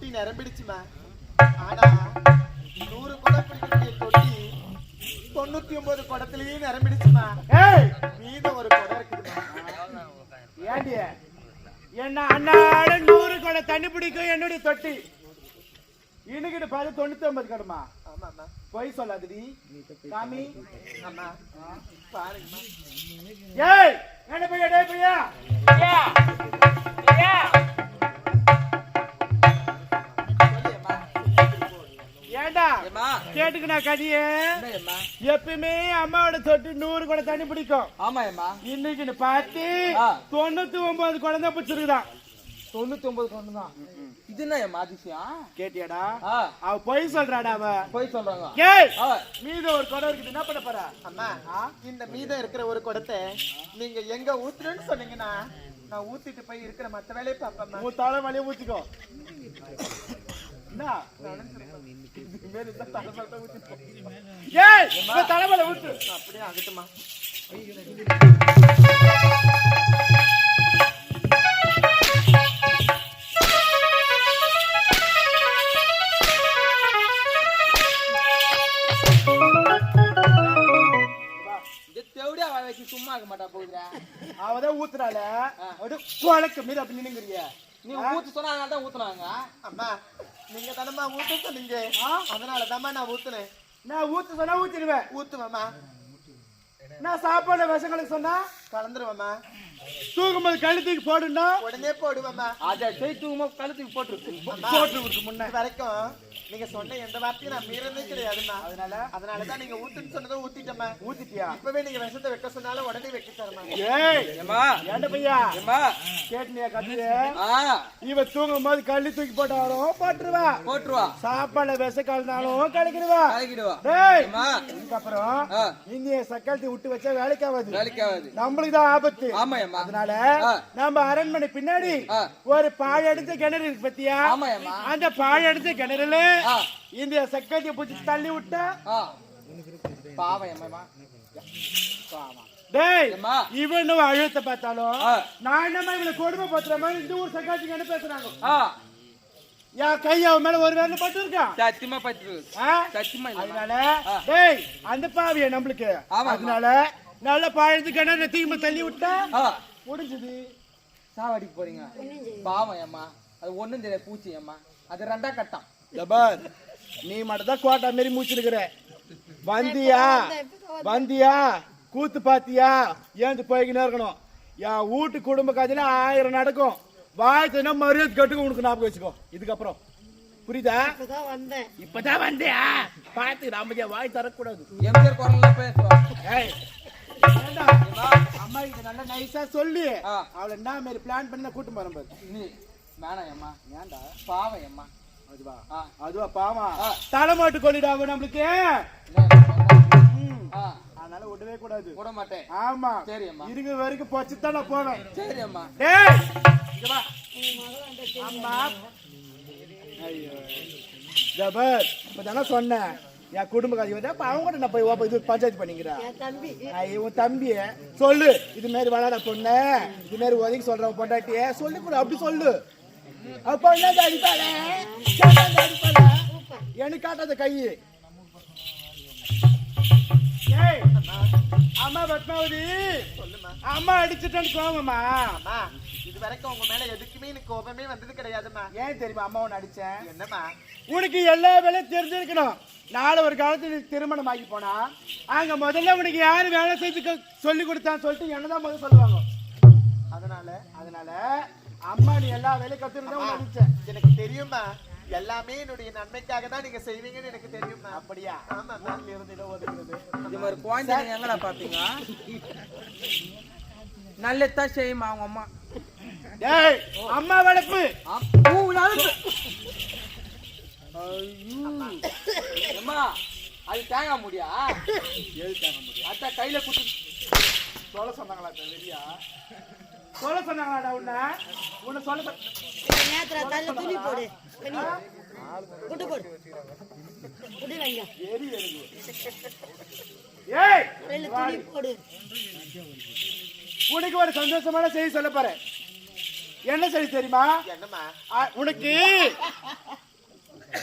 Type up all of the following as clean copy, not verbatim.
தொட்டி நிரம்பிடுச்சுமா. ஆனா 100 குடம் பிடிக்கக்கூடிய தொட்டி 99 குடத்திலேயே நிரம்பிடுச்சுமா. மீதம் ஒரு குடம் இருக்குதுமா. ஏண்டி என்ன அண்ணாட 100 குடம் தண்ணி பிடிக்கும் என்னுடைய தொட்டி, இன்னைக்கு பாரு 99 குடமா? ஆமாம்மா. போய் சொல்லாதடி சாமி. அம்மா பாருங்கம்மா. ஏய் என்ன பையா, டேய் பையா, ஏண்டா கேட்டுக்கணா கதியே? எப்பயுமே அம்மாவோட தொட்டி 100 குடம் தண்ணி பிடிக்கும். ஆமா அம்மா. இன்னைக்கு பார்த்து 99 குடம் தான் பிடிச்சிருக்குதான். 99 குடம் தான். இது என்ன அம்மா அதிசயம்? கேட்டியாடா? அவ பொய் சொல்றாடா. அவ பொய் சொல்றாங்க. ஏய் மீதம் ஒரு குடம் இருக்குது, என்ன பண்ண போற? அம்மா இந்த மீதம் இருக்கிற ஒரு குடத்தை நீங்க எங்க ஊத்துறேன்னு சொன்னீங்கன்னா நான் ஊத்திட்டு போய் இருக்கிற மத்த வேலையை பாப்பேன். உன் தலை வலிய ஊத்திக்கோ. தலைமலை ஊத்து. அப்படியே ஆகட்டுமா. சும்மா இருக்க மாட்டா போகுதுற. அவதான் ஊத்துறாள கொலைக்கு மீது அப்படி நின்னுங்கறிய. நீ ஊத்து சொன்னா அதனால தான் ஊத்துனாங்க. அம்மா நீங்க தானம்மா ஊத்த சொன்னீங்க, அதனாலதாம்மா நான் ஊத்துனேன். நான் ஊத்து சொன்னா ஊத்திடுவேன். ஊத்துவேம்மா. நான் சாப்பாடு விஷங்களுக்கு சொன்னா கலந்துருவேம்மா. தூக்கும்போது கழுத்துக்கு போடுன்னா உடனே போடுவேம்மா. அதை செய் தூக்கும்போது கழுத்துக்கு போட்டு முன்ன வரைக்கும் நீங்க சொன்ன எந்த வார்த்தையும் நான் மீறதே கிடையாதுமா. அதனாலதான் நீங்க ஊத்துன்னு சொன்னதை ஊத்திட்டேம்மா. ஊத்திட்டியா? இப்பவே நீங்க விஷத்தை வைக்க சொன்னாலும் உடனே வைக்க தரமா. ஏண்ட பையா கேட்டுனியா கதைய? இவ தூங்கும் போது கள்ளி தூக்கி போட்டாலும் போட்டுருவா. சாப்பாடுல விஷ கலந்தாலும் கலக்கிடுவா. இதுக்கப்புறம் இந்திய சக்காலத்தை விட்டு வச்சா வேலைக்காவது, நம்மளுக்கு தான் ஆபத்து. அதனால நம்ம அரண்மனை பின்னாடி ஒரு பாழடைந்த கிணறு இருக்கு பத்தியா? அந்த பாழடைந்த கிணறுல இந்த சக்கத்திய பூச்சி தள்ளி விட்டா டேய் இவனும் அழுத்த பார்த்தாலும் நான் என்னமா இவனை கொடுமை பத்துற மாதிரி இந்த ஊர் சக்காத்திக்கு என்ன பேசுறாங்க? என் கை அவன் மேல ஒரு வேலை பட்டு இருக்கான். சத்தியமா பட்டு. அதனால டேய் அந்த பாவிய நம்மளுக்கு. அதனால நல்ல பாழத்து கிணறு தீமை தள்ளி விட்டா முடிஞ்சது. சாவடிக்கு போறீங்க பாவம் அம்மா. அது ஒண்ணும் தெரியல பூச்சி அம்மா. அது ரெண்டா கட்டம். ஜபார் நீ மட்டும் தான் கோட்டா மாரி மூச்சிருக்கிற. வந்தியா கூத்து பாத்தியா ஏந்து போய்கினே இருக்கணும். என் வீட்டு குடும்ப கதையில 1000 நடக்கும். வாய்த்துனா மரியாதை கட்டுக்கு உனக்கு ஞாபகம் வச்சுக்கோ. இதுக்கப்புறம் புரியுதா? இப்பதான் வந்தியா பார்த்து நாம வாய் தரக்கூடாது. எம்ஜிஆர் குரல்ல பேசுவோம். அம்மா இது நல்லா நைஸா சொல்லி அவளை என்ன மாதிரி பிளான் பண்ணி கூட்டு போறேன். நீ வேணாம் அம்மா. ஏன்டா பாவம் அம்மா. அதுவா பாவம் தலைமாட்டு கொள்ளிடாம நம்மளுக்கு. அதனால விடவே கூடாது. விட மாட்டேன். ஆமா சரி அம்மா. இருக்கிற வரைக்கும் போச்சுதான் நான் போவேன். சரி அம்மா. அம்மா ஐயோ ஜபர் இப்பதானே சொன்னேன் என் குடும்ப காட்சி வந்து அவங்க கூட நான் போய் இது பஞ்சாயத்து பண்ணிக்கிறேன். உன் தம்பி சொல்லு இது மாதிரி வளர பொண்ணு இது மாதிரி ஒதுக்கி சொல்ற பொண்டாட்டிய சொல்லி கூட அப்படி சொல்லு. பொண்ணாங்க அடிப்பாள எனக்கு காட்டாத கை. அம்மா பத்மாவதி அம்மா அடிச்சுட்டேன்னு கோவமா? இது வரைக்கும் உங்க மேல எதுக்குமே எனக்கு கோபமே வந்தது கிடையாதுமா. ஏன் தெரியுமா அம்மா உன்னை அடிச்சேன்? என்னம்மா உனக்கு எல்லா வேலையும் தெரிஞ்சிருக்கணும். நாளை ஒரு காலத்துல திருமணம் ஆகி போனா அங்க முதல்ல உனக்கு யாரு வேலை செய்து சொல்லி கொடுத்தான்னு சொல்லிட்டு என்னதான் முதல்ல சொல்லுவாங்க. அதனால அம்மா நீ எல்லா வேலையும் கத்துருந்தா அடிச்சேன். எனக்கு தெரியுமா எல்லாமே என்னுடைய நன்மைக்காக தான் நீங்க செய்வீங்கன்னு எனக்கு தெரியுமா. அப்படியா? ஆமா இருந்துட்டு ஒதுக்குறது இது மாதிரி குழந்தைங்க எங்கடா பாப்பீங்க? நல்லதான் செய்யுமா அவங்க அம்மா. டேய் அம்மா வளர்ப்பு அம்மா அது தேங்க முடியா? அத்தா கையில குத்து சொல்ல சொன்னாங்களா? வெளியா சொல்ல சொன்னாங்களாடா? உன்னை சொல்ல துணி போடு குட்டு போடு உனக்கு ஒரு சந்தோஷமான செய்தி சொல்ல போறேன். என்ன சரி தெரியுமா? என்னம்மா? உனக்கு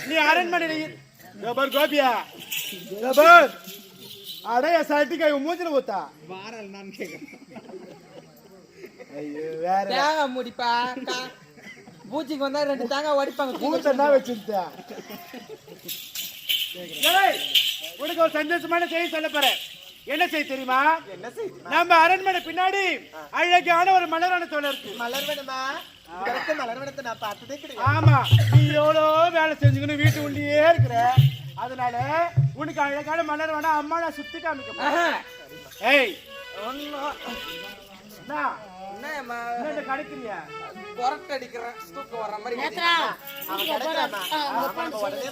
நீ அரண்மனையில ஜபர் கோபியா ஜபர் அடைய சட்டிக்காய் மூஞ்சில ஊத்தா வாரல் நான் கேக்குறேன். ஐயோ வேற தேங்காய் முடிப்பா பூச்சிக்கு வந்தா 2 தேங்காய் உடைப்பாங்க. பூச்சா வச்சிருந்தா. ஏய் உனக்கு ஒரு சந்தோஷமான செய்தி சொல்ல போறேன். என்ன செய்தி தெரியுமா? என்ன செய்தி? நம்ம அரண்மனை பின்னாடி அழகான ஒரு மலரான தோலை இருக்கு. மலர்வனமா? இதுவரைக்கும் மலர்வனத்தை நான் பார்த்ததே கிடையாது. ஆமா, நீ எவ்வளோ வேலை செஞ்சுக்கணும் வீட்டு உள்ளே இருக்கிற. அதனால உனக்கு அழகான மலர் வேணா அம்மா நான் சுத்தி காமிக்க. ஏய் என்னம்மா என்ன கிடைக்கிறியா? பொறக்கடிக்கிறேன் தூக்கம் வர்ற மாதிரி. அவன் கிடைக்கிறாமா? அவன் உடனே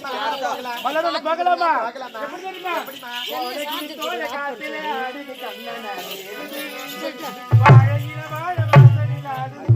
மலர் ஒன்று பார்க்கலாமா? பார்க்கலாமா? எப்படி தெரியுமா? உனக்கு தோலை காத்திலே அடிது கண்ணன வாழையில வாழ வாசலில் அடிது.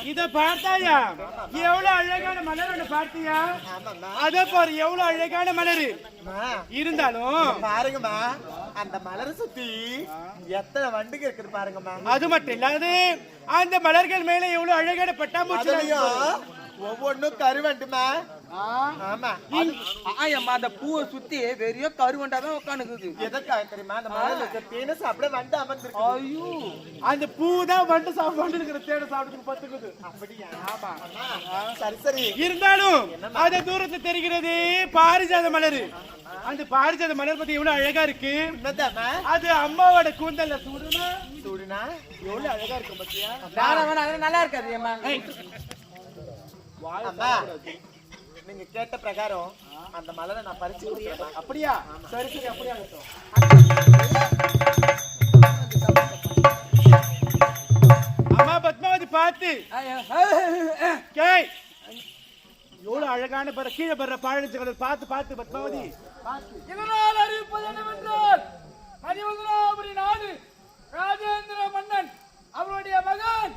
இத பார்த்தாயா எவ்வளவு அழகான மலர் ஒண்ணு பார்த்தியா? அதே பாரு எவ்வளவு அழகான மலர் இருந்தாலும் பாருங்கம்மா, அந்த மலரை சுத்தி எத்தனை வண்டுங்க இருக்குது பாருங்கம்மா. அது மட்டும் இல்லாது அந்த மலர்கள் மேல எவ்வளவு அழகான பட்டாம்பூச்சி ஒவ்வொன்னும் கருவண்டுமா. ஆமா, அந்த பூவை சுத்தி வெறிய கருவண்டாதான் உட்காந்துக்குது. எதற்காக தெரியுமா? அந்த மலர்ல தேனை சாப்பிட வண்டு அமர்ந்திருக்கு. ஐயோ, அந்த பூ தான் வண்டு சாப்பிட்டு இருக்கிற தேனை சாப்பிட்டு பத்துக்குது. அப்படியா? ஆமா. சரி சரி. இருந்தாலும் அந்த தூரத்துல தெரிகிறது பாரிஜாத மலர். அந்த பாரிஜாத மலர் பத்தி எவ்வளவு அழகா இருக்கு. அது அம்மாவோட கூந்தல்ல சூடுனா சூடுனா எவ்வளவு அழகா இருக்கும் பாத்தியா? நல்லா இருக்காது. அம்மா, நீங்க கேட்ட பிரகாரம் அந்த மலரை நான் பறிச்சு கொடுக்குறேன். அப்படியா? சரி சரி, அப்படியா இருக்கட்டும். அம்மா பத்மாவதி பார்த்து கேய், எவ்வளவு அழகான பற கீழே படுற பாழஞ்சு பார்த்து பார்த்து பத்மாவதி இதனால் அறிவிப்பது என்னவென்றால் மதிவதனாபுரி நாடு ராஜேந்திர மன்னன் அவருடைய மகன்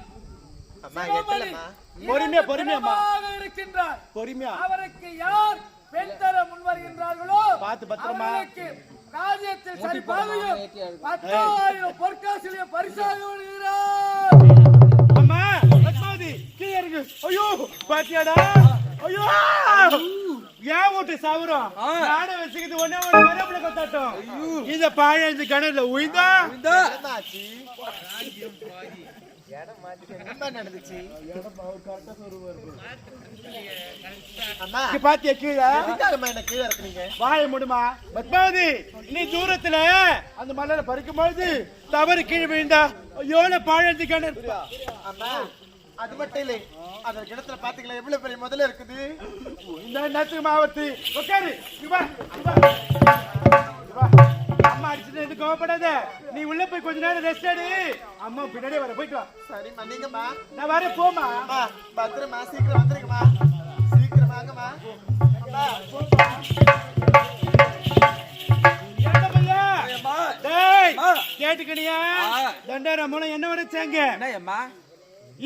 அம்மா எட்டலம்மா. பொறுமையா பொறுமையாம்மா, இருக்கின்றார். பொறுமையா. அவருக்கு யார் பெண் தர முன் வருகின்றார்களோ பார்த்து பத்திரமா. அவர்களுக்கு ராஜ்யத்தில் சரி பாதையும் 10,000 பொற்காசுகளையும் பரிசாக வருகிறார். அம்மா பத்மாவதி கீழே இருக்கு. ஐயோ பாத்தியாடா? ஐயோ ஏன் ஓட்டு சாவுறோம்? நானே வச்சுக்கிட்டு ஒன்னே ஒண்ணு மரபுல கொத்தாட்டம். இந்த பாழஞ்சு கிணறுல உயிந்தா என்னமாச்சு? என்ன நடந்துச்சு? அம்மா பாத்தியா கீழே? எதுக்காகம்மா என்ன கீழே இறக்குறீங்க? வாய முடுமா பத்மாவதி, நீ தூரத்துல அந்த மலரை பறிக்கும் பொழுது தவறு கீழே விழுந்தா ஐயோல பாழஞ்சு கிணறு. அம்மா அது மட்டும் இல்லை, அந்த கிணத்துல பாத்தீங்களா எவ்வளவு பெரிய முதல்ல இருக்குது? இந்த நேரத்துக்கு மாவத்து உட்காரு. இங்க வா, இங்க வா. இங்க வா. அம்மா அடிச்சுட்டு எதுவும் கோவப்படாத. நீ உள்ள போய் கொஞ்ச நேரம் ரெஸ்ட் எடு. அம்மா பின்னாடியே வர, போயிட்டு வா. சரிம்மா, நீங்கம்மா. நான் வரேன், போமா. அம்மா பத்திரமா சீக்கிரம் வந்துருங்கம்மா. சீக்கிரம் வாங்கம்மா. அம்மா போப்பா. என்ன பையா? டேய் கேட்டுக்கணியா? தண்டர மூலம் என்ன வரைச்சாங்க? என்னம்மா?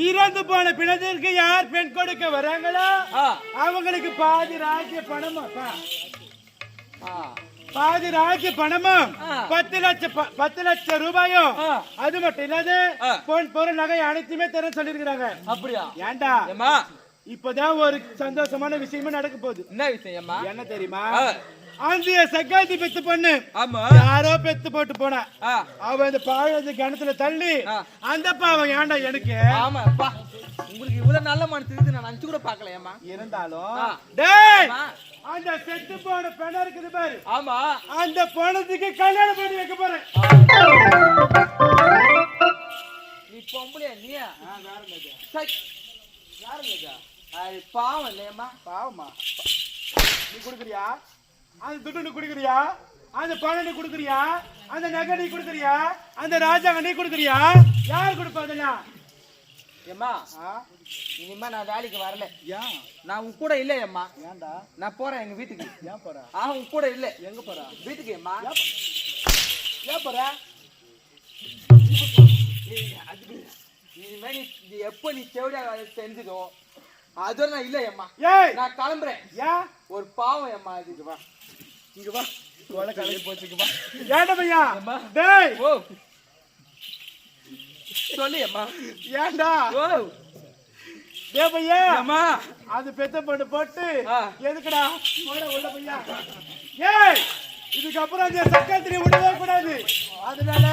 இறந்து போன பிணத்திற்கு யார் பெண் கொடுக்க வராங்களோ அவங்களுக்கு பாதி ராஜ்ய பணமும் பாதி ராஜ்ய பணமும் 10 லட்சம் ரூபாயும், அது மட்டும் இல்லாத பொன் பொருள் நகை அனைத்துமே தர சொல்லிருக்கிறாங்க. அப்படியா? ஏண்டா இப்பதான் ஒரு சந்தோஷமான விஷயமும் நடக்க போகுது. என்ன விஷயம்? என்ன தெரியுமா? ஆந்திய சக்காத்தி பெத்து பொண்ணு யாரோ பெத்து போட்டு போனா அவ இந்த பாழஞ்சு கிணத்துல தள்ளி அந்த பாவம் ஏண்டா எனக்கு. ஆமாப்பா, உங்களுக்கு இவ்வளவு நல்ல மனசு இருக்கு நான் நினைச்சு கூட பாக்கலையம்மா. இருந்தாலும் டேய் அந்த செத்து போன பெண் இருக்குது பாரு, ஆமா அந்த பொண்ணுக்கு கல்யாணம் பண்ணி வைக்க போறேன். நீ பொம்பளையா? நீ பாவம் இல்லையம்மா. பாவமா? நீ குடுக்குறியா? அந்த துட்டு நீ குடுக்குறியா? அந்த பணம் நீ குடுக்குறியா? அந்த நகை நீ குடுக்குறியா? அந்த ராஜாங்க நீ குடுக்குறியா? யார் கொடுப்பாதெல்லாம்? ஏம்மா இனிமே நான் வேலைக்கு வரல. ஏன்? நான் உன் கூட இல்ல. ஏம்மா ஏன்டா? நான் போறேன் எங்க வீட்டுக்கு. ஏன் போற? உன் கூட இல்ல. எங்க போற? வீட்டுக்கு. ஏம்மா ஏன் போற? இனிமே நீ எப்ப நீ செவடியா செஞ்சதோ அதோட நான் இல்ல. ஏம்மா ஏய் நான் கிளம்புறேன். ஏன்? ஒரு பாவம். ஏம்மா இதுக்கு வா, இங்க வா. கொலை கலந்து போச்சுக்கு வா. ஏன்டா பையா? டேய் ஓ சொல்லு. ஏம்மா ஏன்டா? ஓ டேய் பையா, ஏம்மா அது பெத்த பொண்ணு போட்டு எதுக்குடா போட உள்ள பையா? ஏய் இதுக்கப்புறம் அந்த சக்கத்திரி விடவே கூடாது. அதனால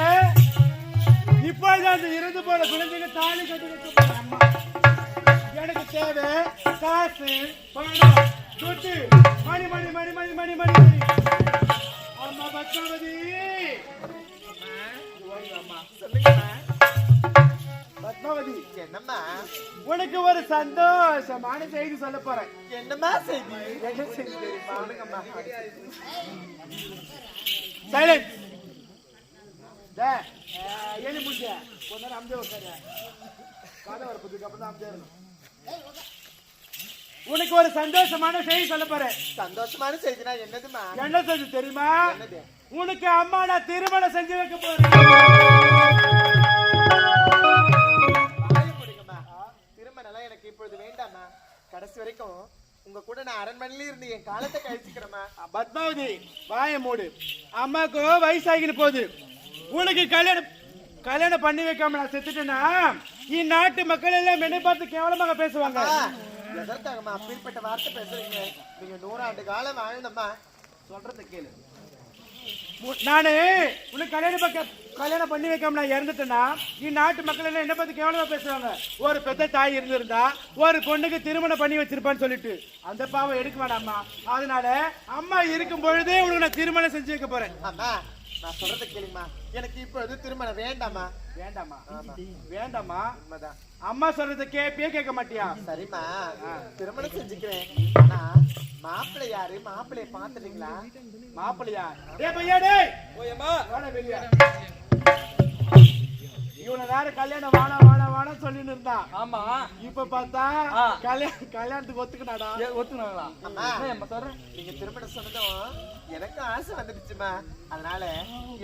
இப்பதான் அந்த இறந்து போன குழந்தைங்க தாலி கட்டி வைக்க போறேன். அம்மா எனக்கு தேவை காசு பணம் துட்டு மணி மணி மணி மணி மணி மணி மணி. அம்மா பத்மாவதி, பத்மாவதி என்னம்மா? உனக்கு ஒரு சந்தோஷமான செய்தி சொல்ல போறேன். என்னம்மா செய்தி? என்ன செய்தி தெரியுமா? சொல்லுங்கம்மா. சைலன்ஸ். ஏழு முடிஞ்ச கொஞ்ச நேரம் அம்ஜே உட்காரு. கதை வரப்பதுக்கு அப்புறம் தான் அம்ஜேறணும். உனக்கு ஒரு சந்தோஷமான செய்தி சொல்ல போறேன். சந்தோஷமான செய்தினா என்னதுமா? என்ன செய்தி தெரியுமா? என்னது? உனக்கு அம்மா நான் திருமணம் செஞ்சு வைக்க போறேன். திருமணம் எனக்கு இப்பொழுது வேண்டாமா. கடைசி வரைக்கும் உங்க கூட நான் அரண்மனையில இருந்து என் காலத்தை கழிச்சுக்கிறேமா. பத்மாவதி வாய மூடு. அம்மாக்கு வயசாகிட்டு போகுது. உனக்கு கல்யாணம் பண்ணி வைக்காம நான் செத்துட்டேன்னா இந்நாட்டு மக்கள் எல்லாம் என்னை பார்த்து கேவலமாக பேசுவாங்க. எதற்காகமா அப்படிப்பட்ட வார்த்தை பேசுறீங்க? நீங்க 100 ஆண்டு காலம் வாழணும்மா. சொல்றத கேளு. நானு உனக்கு கல்யாணம் பண்ணி வைக்காம நான் இறந்துட்டேன்னா இந்நாட்டு மக்கள் எல்லாம் என்ன பார்த்து கேவலமா பேசுவாங்க. ஒரு பெத்த தாய் இருந்திருந்தா ஒரு பொண்ணுக்கு திருமணம் பண்ணி வச்சிருப்பான்னு சொல்லிட்டு அந்த பாவம் எடுக்க வேண்டாம்மா. அதனால அம்மா இருக்கும் பொழுதே உனக்கு நான் திருமணம் செஞ்சு வைக்க போறேன். அம்மா நான் சொல்றத கேளுமா, எனக்கு இப்பொழுது திருமணம் வேண்டாமா. வேண்டாமா? வேண்டாமா? உண்மைதான். அம்மா சொல்றத கேப்பியே கேட்க மாட்டியா? சரிம்மா, திருமணம் செஞ்சுக்கிறேன். ஆனா மாப்பிள்ளை யாரு? மாப்பிள்ளைய பாத்துட்டீங்களா? மாப்பிள்ளையா? டேய் பையா டேய், ஓயம்மா வாடா வெளிய. இவனை வேற கல்யாணம் வாடா வாடா வாடா சொல்லிட்டு இருந்தான். ஆமா இப்ப பார்த்தா கல்யாணத்துக்கு ஒத்துக்கினாடா. ஒத்துனாங்களா? அம்மா, அம்மா சொல்றேன். நீங்க திருமணம் சொன்னதும் எனக்கு ஆசை வந்துடுச்சுமா. அதனால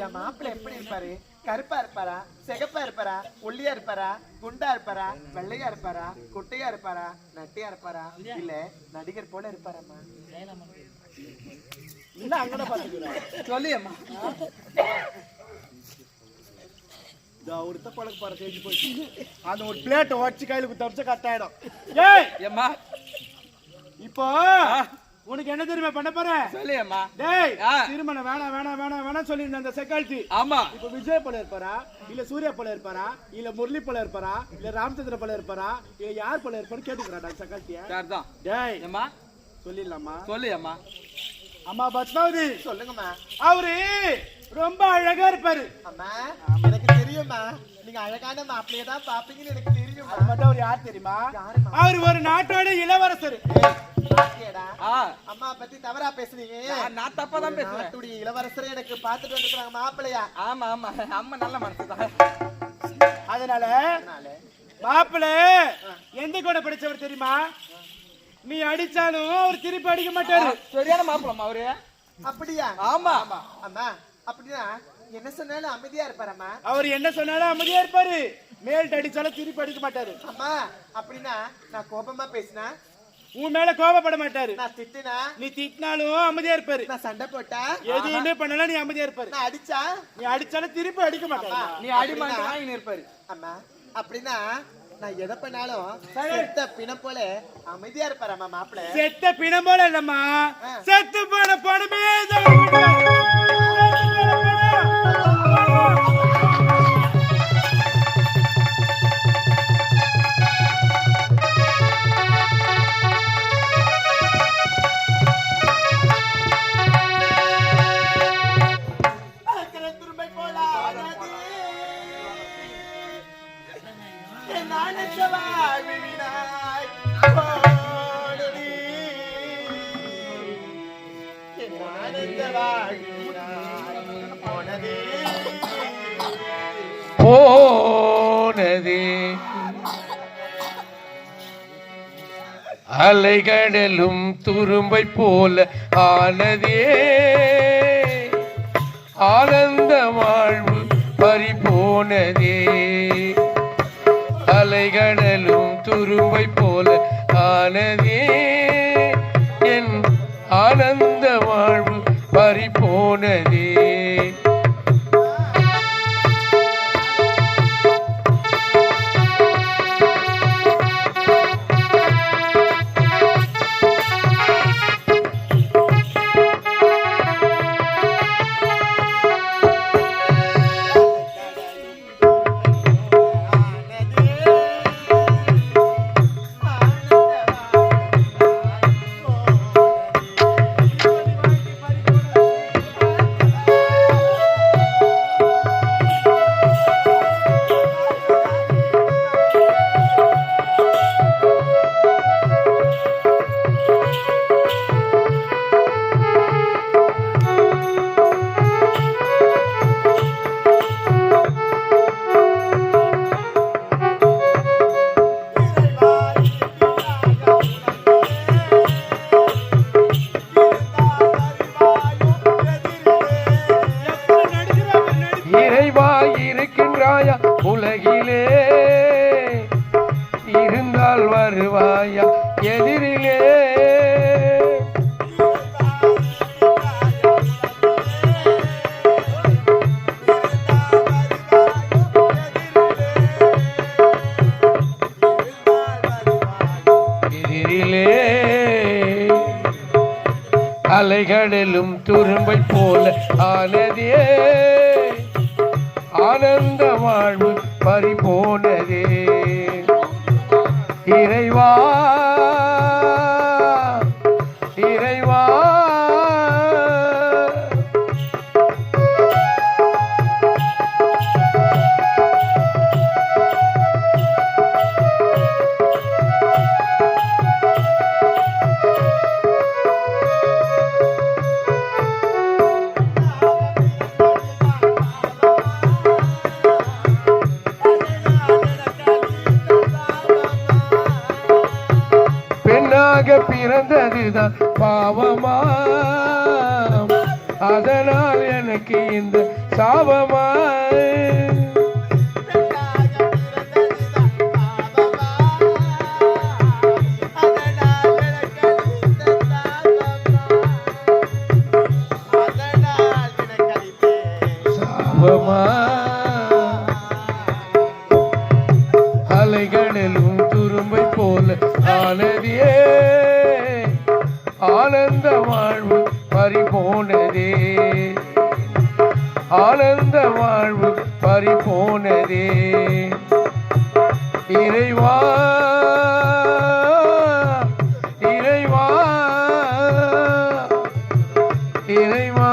என் மாப்பிள்ளை எப்படி இருப்பாரு? கருப்பா இருப்பாரா, சிகப்பா இருப்பாரா, ஒல்லியா இருப்பாரா, குண்டா இருப்பாரா, வெள்ளையா இருப்பாரா, குட்டையா இருப்பாரா, நட்டையா இருப்பாரா, இல்ல நடிகர் போல இருப்பாராம்மா? இல்ல அங்கட பாத்துக்கிறேன். சொல்லியம்மா. ஒருத்த பழக்க பாரு தேஞ்சு போச்சு. அந்த ஒரு பிளேட்டை உடச்சு கையில குத்தமிச்சா கட்டாயிடும். ஏய் ஏம்மா இப்போ உனக்கு என்ன தெரியுமா பண்ண போற? சொல்லியம்மா. டேய் திருமணம் வேணாம் வேணாம் வேணாம் வேணாம் சொல்லிருந்த அந்த செக்யூரிட்டி. ஆமா. இப்போ விஜய் போல இருப்பாரா, இல்ல சூர்யா போல இருப்பாரா, இல்ல முரளி போல இருப்பாரா, இல்ல ராமச்சந்திர போல இருப்பாரா, இல்ல யார் போல இருப்பாரு கேட்டுக்கிறாடா செக்யூரிட்டியா? சரிதான். டேய் ஏம்மா சொல்லிடலாமா? சொல்லியம்மா. அம்மா பத்மாவதி சொல்லுங்கம்மா. அவரு ரொம்ப அழகா இருப்பாரு. அம்மா, எனக்கு தெரியுமா, நீங்க அழகான மாப்பிள்ளைய தான் பாப்பீங்கன்னு எனக்கு தெரியும். அது மட்டும் அவர் யார் தெரியுமா? அவர் ஒரு நாட்டோட இளவரசர். அம்மா பத்தி தவறா பேசுறீங்க. நான் தப்பா தான் பேசுறேன். நாட்டுடைய இளவரசரை எனக்கு பாத்துட்டு வந்துருக்காங்க மாப்பிள்ளையா. ஆமா ஆமா, அம்மா நல்ல மனசுதான். அதனால மாப்பிள்ளை எந்த கூட படிச்சவர் தெரியுமா? நீ அடிச்சாலும் அவர் திருப்பி அடிக்க மாட்டாரு. சரியான மாப்பிள்ளமா அவரு. அப்படியா? ஆமா. அம்மா அப்படின்னா என்ன சொன்னாலும் அமைதியா இருப்பாரம்மா. அவர் என்ன சொன்னாலும் அமைதியா இருப்பாரு. மேல் அடிச்சாலும் திருப்பி அடிக்க மாட்டாரு. அம்மா அப்படின்னா நான் கோபமா பேசினா உன் மேல கோபப்பட மாட்டாரு. நான் திட்டினா நீ திட்டினாலும் அமைதியா இருப்பாரு. நான் சண்டை போட்டா எதுவுமே பண்ணலாம் நீ அமைதியா இருப்பாரு. நான் அடிச்சா நீ அடிச்சாலும் திருப்பி அடிக்க மாட்டாரு. நீ அடி மாட்டாங்க இருப்பாரு. அம்மா அப்படின்னா நான் எதை பண்ணாலும் செத்த பிணம் போல அமைதியா இருப்பாரம்மா மாப்பிள்ளை. செத்த பிணம் போல இல்லம்மா, செத்து போன பணமே போனதே அலைகடலும் துரும்பை போல ஆனதே ஆனந்த வாழ்வு பறிபோனதே அலைகடலும் துரும்பை போல ஆனதே என் ஆனந்த வாழ்வு பறிபோனதே இருக்கின்றாயா உலகிலே இருந்தால் வருவாயா எதிரிலே எதிரிலே அலைகடலும் துரும்பை போல ஆனதே ஆனந்த வாழ்வு பறிபோனதே இறைவா இறைவா பிறந்ததுதான் பாவமா, அதனால் எனக்கு இந்த சாபமா. அலைகளிலும் துரும்பை போல ஆனதே, ஆனந்த வாழ்வு பறிபோனதே, ஆனந்த வாழ்வு பறிபோனதே. இறைவா இறைவா இறைவா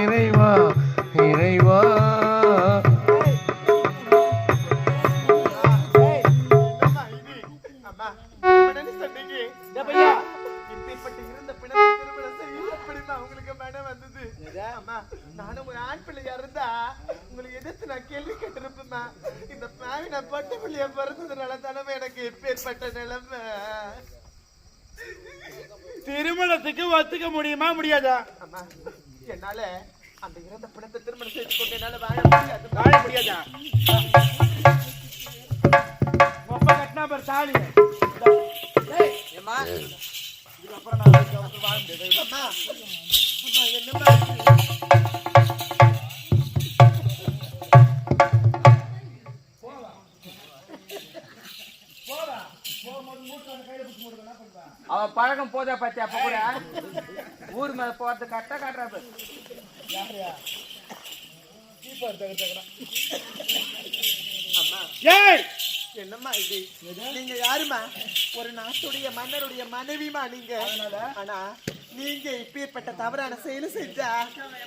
இறைவா இறைவா. நானும் ஒரு ஆண் பிள்ளையா இருந்தா உங்களுக்கு எதிர்த்து நான் கேள்வி கேட்டிருப்பேன். இந்த பாவி நான் பட்ட பிள்ளைய பிறந்ததுனால தானே எனக்கு எப்பேற்பட்ட நிலைமை. திருமணத்துக்கு ஒத்துக்க முடியுமா முடியாதா? அம்மா, என்னால அந்த இறந்த பிணத்தை திருமணம் செய்து கொண்டு என்னால வாழ முடியாது. வாழ முடியாதா? ஒப்ப கட்டினா பாரு தாலி. ஏம்மா இதுக்கப்புறம் நான் வாழ முடியாது. அம்மா, அம்மா என்னம்மா அவ பழக்கம் போதா பத்தி அப்ப கூட ஊர் மேல போறது கரெக்டா காட்டுறாரு. ஏய் என்னம்மா இது? நீங்க யாருமா? ஒரு நாட்டுடைய மன்னருடைய மனைவிமா நீங்க. ஆனா நீங்க இப்பேற்பட்ட தவறான செயலை செஞ்சா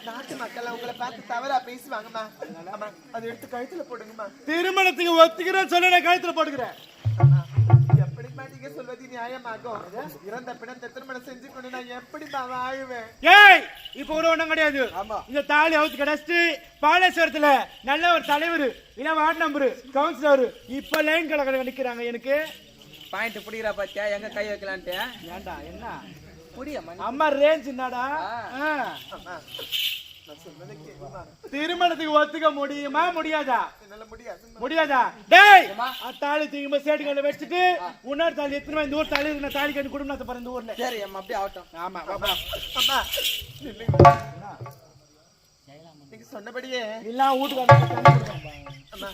நாட்டு மக்கள் உங்களை பார்த்து தவறா பேசுவாங்கம்மா. ஆமா, அதை எடுத்து கழுத்துல போடுங்கம்மா. திருமணத்துக்கு ஒத்துக்கிறேன்னு சொன்ன கழுத்துல போட்டுக்கிறேன். எப்படிமா நீங்க சொல்வது நியாயமாகும்? இறந்த பிணத்தை திருமணம் செஞ்சு கொண்டு நான் எப்படிமா வாழுவேன்? ஏய் இப்ப கூட ஒண்ணும் கிடையாது. இந்த தாலி அவுத்து கிடைச்சிட்டு பாலேஸ்வரத்துல நல்ல ஒரு தலைவர் இல்ல வார்டு நம்பர் கவுன்சிலர் இப்ப லைன் கலக்க நிக்கிறாங்க. எனக்கு பாயிண்ட் புடிக்கிறா பாத்தியா எங்க கை வைக்கலான்ட்டு. ஏண்டா என்ன புடிய அம்மா ரேஞ்ச் என்னடா? அம்மா, நான் சொல்றதை கேளுமா. திருமணத்துக்கு ஒத்துக்க முடியுமா முடியாதா? என்னால முடியாது. முடியாதா? டேய் தாலி தூக்கி சேடி கல்ல வச்சுட்டு இன்னொரு தாலி எத்தனை இந்த ஊர் தாலி நான் தாலி கட்டி குடும்பத்தை பாரு இந்த ஊர்ல. சரி அம்மா அப்படியே ஆகட்டும். ஆமா பாப்பா. அம்மா நில்லுங்க. நீங்க சொன்னபடியே இல்ல வீட்டுக்கு தண்ணி கொடுங்க. அம்மா,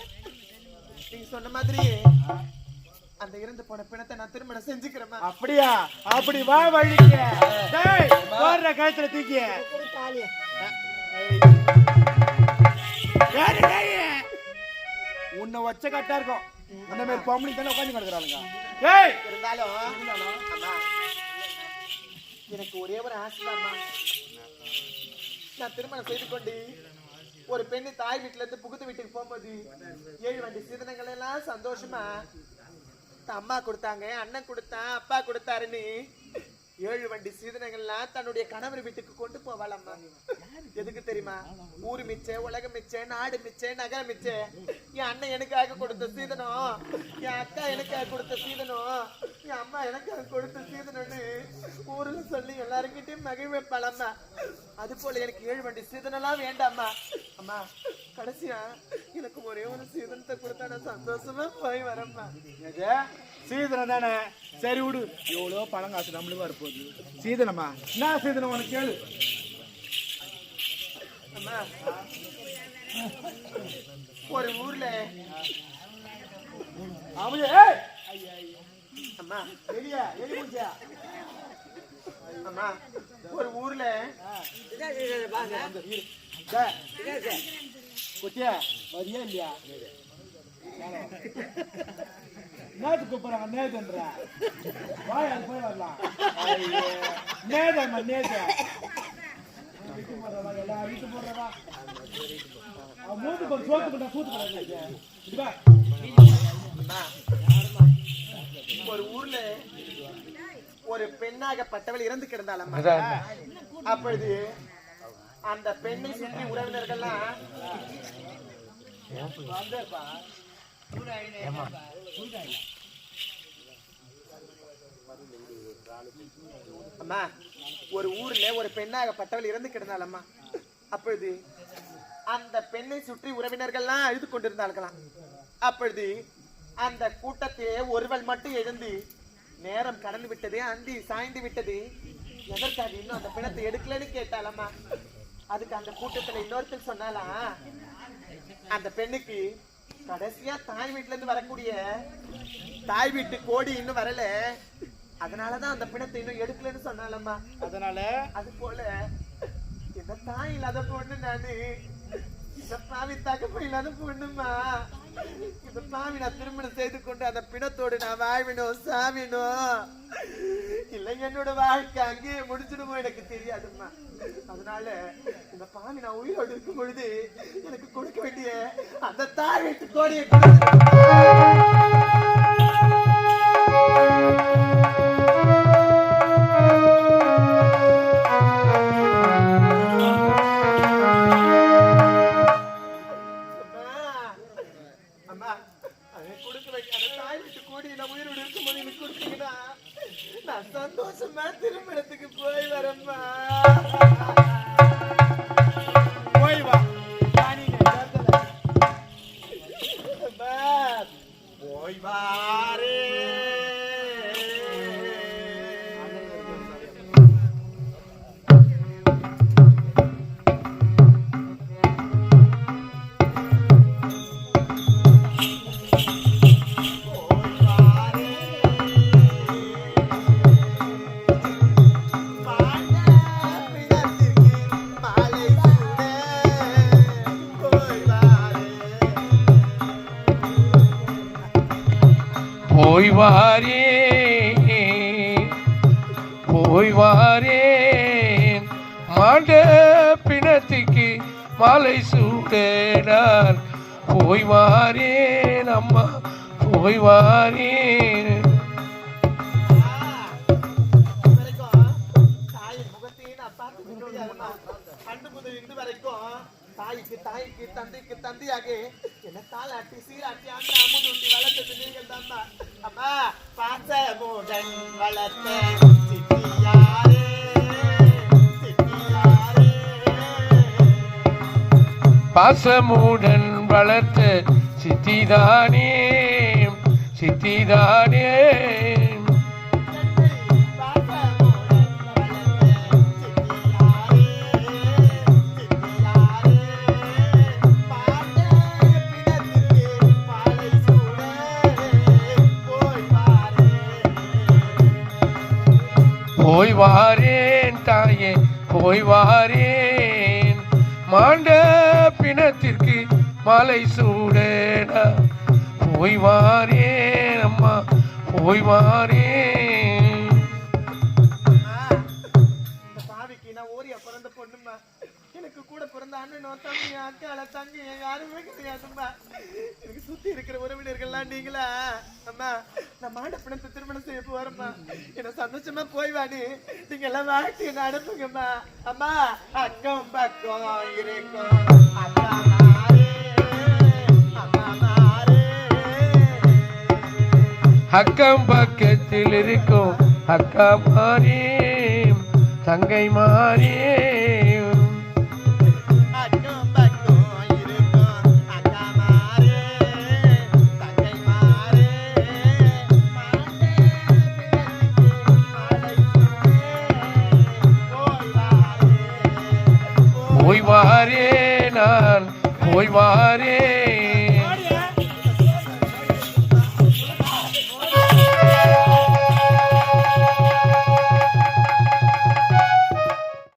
நீங்க சொன்ன மாதிரியே அந்த இறந்து போன பிணத்தை நான் திருமணம் செஞ்சுக்கிறேம்மா. அப்படியா? அப்படி வா வழிக்க. டேய் போற கழுத்துல தூக்கி தாலிய உன்னை வச்ச கட்டா இருக்கும். அந்த மாதிரி பொம்பளை தானே உட்காந்து கிடக்குறாங்க. ஏய் இருந்தாலும் அம்மா, எனக்கு ஒரே ஒரு ஆசைதாம்மா. நான் திருமணம் செய்து கொண்டு ஒரு பெண்ணு தாய் வீட்டுல இருந்து புகுத்து வீட்டுக்கு போகும்போது 7 வண்டி சீதனங்கள் எல்லாம் சந்தோஷமா அம்மா கொடுத்தாங்க, அண்ணன் கொடுத்தான், அப்பா கொடுத்தாருன்னு 7 வண்டி சீதனங்கள்லாம் தன்னுடைய கணவர் வீட்டுக்கு கொண்டு போவாளம்மா. எதுக்கு தெரியுமா? ஊரு மிச்ச, உலகம் மிச்ச, நாடு மிச்ச, நகரம் மிச்ச. என் அண்ணன் எனக்காக கொடுத்த சீதனம், என் அக்கா எனக்காக கொடுத்த சீதனம், என் அம்மா எனக்காக கொடுத்த சீதனம்னு ஊர்ல சொல்லி எல்லாருக்கிட்டையும் மகிழ்வைப்பாளம்மா. அது போல எனக்கு 7 வண்டி சீதனம்லாம் வேண்டாம்மா. அம்மா, கடைசியா எனக்கு ஒரே ஒரு சீதனத்தை கொடுத்தா நான் சந்தோஷமா போய் வரேம்மா. சீதனம் தானே, சரி விடு. எவ்வளோ பணம் காசு நம்மளுக்கு வரப்போகுது. சீதனமா? என்ன சீதனம் உனக்கு கேளு. அம்மா, ஒரு ஊர்ல அம்மா வெளியா எலி பூச்சியா? அம்மா, ஒரு ஊர்ல குட்டியா வரியா இல்லையா? நேத்து கூப்பிடுறாங்க. நேதுன்றா வாய் அது போய் வரலாம். நேதம்மா நேத வீட்டு போடுறவா எல்லாம் வீட்டு போடுறவா மூட்டு சோத்து பண்ண சூத்து பண்ண. ஒரு ஊர்ல ஒரு பெண்ணாகப்பட்டவள் இறந்து கிடந்தாளம்மா. அப்பொழுது அந்த பெண்ணை சுற்றி உறவினர்கள்லாம் அம்மா ஒரு ஊர்ல ஒரு பெண்ணாகப்பட்டவள் இறந்து கிடந்தாளம்மா. அப்பொழுது அந்த பெண்ணை சுற்றி உறவினர்கள்லாம் அழுது கொண்டிருந்தார்களாம். அப்பொழுது அந்த கூட்டத்திலே ஒருவள் மட்டும் எழுந்து, நேரம் கடந்து விட்டது, அந்தி சாய்ந்து விட்டது, எதற்காக இன்னும் அந்த பிணத்தை எடுக்கலன்னு கேட்டாலம்மா. அதுக்கு அந்த கூட்டத்துல இன்னொருத்தர் சொன்னாலாம், அந்த பெண்ணுக்கு கடைசியா தாய் வீட்டுல இருந்து வரக்கூடிய தாய் வீட்டு கோடி இன்னும் வரல, அதனாலதான் அந்த பிணத்தை இன்னும் எடுக்கலன்னு சொன்னாலம்மா. அதனால அது போல இந்த தாய் இல்லாத பொண்ணு நானு, இந்த பாவி தகப்ப இல்லாத பொண்ணுமா, இந்த பாவி நான் திருமணம் செய்து கொண்டு அந்த பிணத்தோடு நான் வாழ்வினோம் சாவினோம், இல்லை என்னோட வாழ்க்கை அங்கேயே முடிச்சிடுமோ எனக்கு தெரியாதும்மா. அதனால இந்த பாவி நான் உயிரோடு இருக்கும் பொழுது எனக்கு கொடுக்க வேண்டிய அந்த தாய் வீட்டு கோடியை சந்தோஷமா திருமணத்துக்கு போய் வரம்மா. போய் வா. போய் வாரே. போய் வாரே போய் வாரேன், மாண்ட பிணத்துக்கு மாலை சூடேனார். போய் வாரேன் அம்மா, போய் வாரேன். தாயின் முகத்தையே நான் பார்த்து முடியாதுமா. அன்று முதல் இன்று வரைக்கும் தாய்க்கு தாய்க்கு தந்தைக்கு தந்தையாக என்ன தாளாட்டி சீராட்டி அந்த அமுதூட்டி வளர்த்தது நீங்கள் தான்மா. அம்மா பாசமுடன் வளர்த்த சித்தியாரே சித்தியாரே. பாசமுடன் வளர்த்த சித்திதானே சித்திதானே. போய் வாரேன் தாயே, போய் வாரேன், மாண்ட பிணத்திற்கு மாலை சூடேனா. போய் வாரேன் அம்மா, போய் வாரேன். இந்த பாவிக்கு நான் ஓரியா பிறந்த பொண்ணுமா. எனக்கு கூட பிறந்த அண்ணனோ தம்பி அக்கால தங்கி யாருமே கிடையாதும்மா. எனக்கு சுத்தி இருக்கிற உறவினர்கள்லாம் நீங்களா. அம்மா நான் மாண்ட பிணத்தை திருமணம் செய்ய போறேம்மா. என்ன சந்தோஷமா போய் வாடி, நீங்க எல்லாம் வாழ்க்கை என்ன அனுப்புங்கம்மா. அம்மா அக்கம் பக்கம் இருக்கும் அக்கா மாரே, அம்மா மாரே. அக்கம் பக்கத்தில் இருக்கும் அக்கா மாறே, தங்கை மாறே. போய் வாரே நான், போய் வாரே.